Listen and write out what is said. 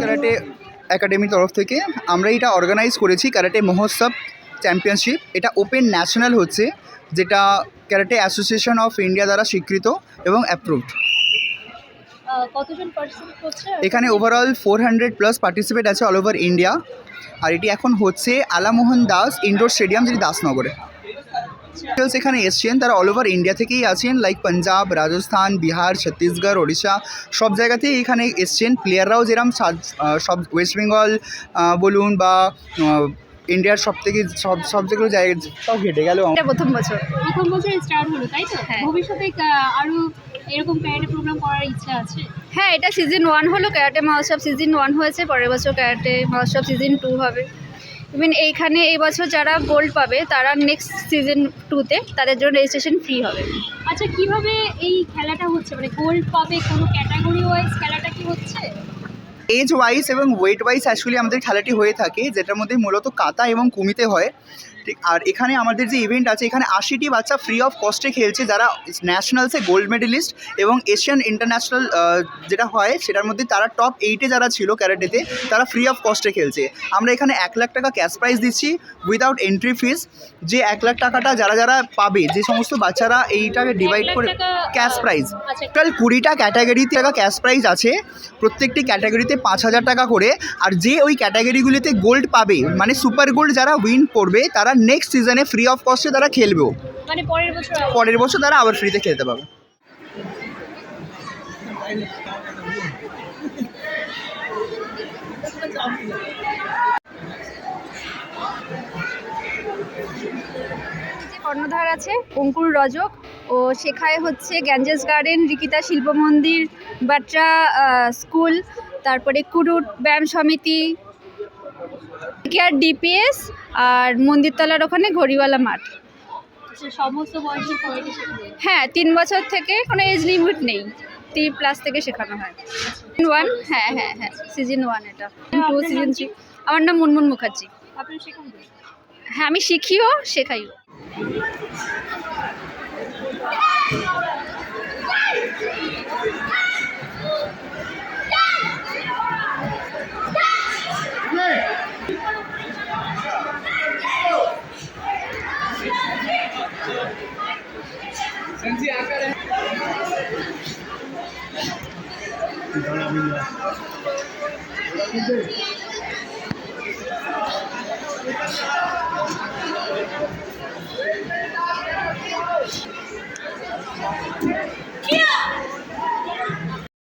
Karate একাডেমির তরফ থেকে আমরা এটা অর্গানাইজ করেছি ক্যারাটে মহোৎসব চ্যাম্পিয়নশিপ। এটা ওপেন ন্যাশনাল হচ্ছে, যেটা ক্যারাটে অ্যাসোসিয়েশন অফ ইন্ডিয়া দ্বারা স্বীকৃত এবং অ্যাপ্রুভড। কতজন পার্টিসিপেট করছে? এখানে ওভারঅল 400+ পার্টিসিপেট আছে অল ওভার ইন্ডিয়া। আর এটি এখন হচ্ছে আলামোহন দাস ইনডোর স্টেডিয়াম, যেটি দাসনগরে। এখানে এসছেন তারা অল ওভার ইন্ডিয়া থেকেই আছেন, লাইক পাঞ্জাব, রাজস্থান, বিহার, ছত্তিশগড়, ওড়িশা, সব জায়গাতেই এখানে এসছেন। প্লেয়াররাও যেরকম সব ওয়েস্ট বেঙ্গল বলুন বা ইন্ডিয়ার সব যেগুলো জায়গা সব ঘেটে গেল। এটা প্রথম বছর স্টার্ট হলো, তাই তো? ভবিষ্যতে আরো এরকম ক্যারাটে প্রোগ্রাম করার ইচ্ছা আছে? হ্যাঁ, এটা সিজন 1 হলো, ক্যারাটে মহোৎসব সিজন 1 হয়েছে, পরের বছর ক্যারাটে মহোৎসব সিজন 2 হবে। ইভেন এইখানে এই বছর যারা গোল্ড পাবে তারা নেক্সট সিজন 2-তে তাদের জন্য রেজিস্ট্রেশন ফ্রি হবে। আচ্ছা, কিভাবে এই খেলাটা হচ্ছে, মানে গোল্ড পাবে কোনো ক্যাটাগরি ওয়াইজ খেলাটা কি হচ্ছে? এজ ওয়াইজ এবং ওয়েট ওয়াইজ অ্যাকচুয়ালি আমাদের খেলাটি হয়ে থাকে, যেটার মধ্যে মূলত কাতা এবং কুমিতে হয়। ঠিক, আর এখানে আমাদের যে ইভেন্ট আছে, এখানে 80টি বাচ্চা ফ্রি অফ কস্টে খেলছে, যারা ন্যাশনালসে গোল্ড মেডেলিস্ট এবং এশিয়ান ইন্টারন্যাশনাল যেটা হয় সেটার মধ্যে তারা টপ 8-এ যারা ছিল ক্যারাটেতে, তারা ফ্রি অফ কস্টে খেলছে। আমরা এখানে 1 লাখ টাকা ক্যাশ প্রাইজ দিচ্ছি উইদাউট এন্ট্রি ফিস। যে 1 লাখ টাকাটা যারা যারা পাবে, যে সমস্ত বাচ্চারা এইটাকে ডিভাইড করে ক্যাশ প্রাইজ, টোটাল 20টা ক্যাটাগরিতে টাকা ক্যাশ প্রাইজ আছে, প্রত্যেকটি ক্যাটাগরিতে 5,000 টাকা করে। আর যে ওই ক্যাটাগরিগুলিতে গোল্ড পাবে, মানে সুপার গোল্ড যারা উইন করবে, তারা নেক্সট সিজনে ফ্রি অফ কস্টে তারা খেলবেও, মানে পরের বছর তারা আবার ফ্রিতে খেলতে পাবে। কর্ণধার আছে অঙ্কুর রজক, ও শেখায় হচ্ছে গ্যাঞ্জেস গার্ডেন, রিকিতা শিল্প মন্দির, বাট্রা স্কুল, তারপরে কুরুট ব্যায়াম সমিতি, কেয়ার ডিপিএস, আর মন্দিরতলার ওখানে ঘড়িওয়ালা মাঠ। সমস্ত বয়সী? হ্যাঁ, 3 বছর থেকে, কোনো এজ লিমিট নেই, 3+ থেকে শেখানো হয়। 1, হ্যাঁ হ্যাঁ হ্যাঁ, সিজন 1 এটা। 2, সিজন 3। আমার নাম মুনমুন মুখার্জি। আপনি শেখান? হ্যাঁ, আমি শিখিও শেখাইও। Sensi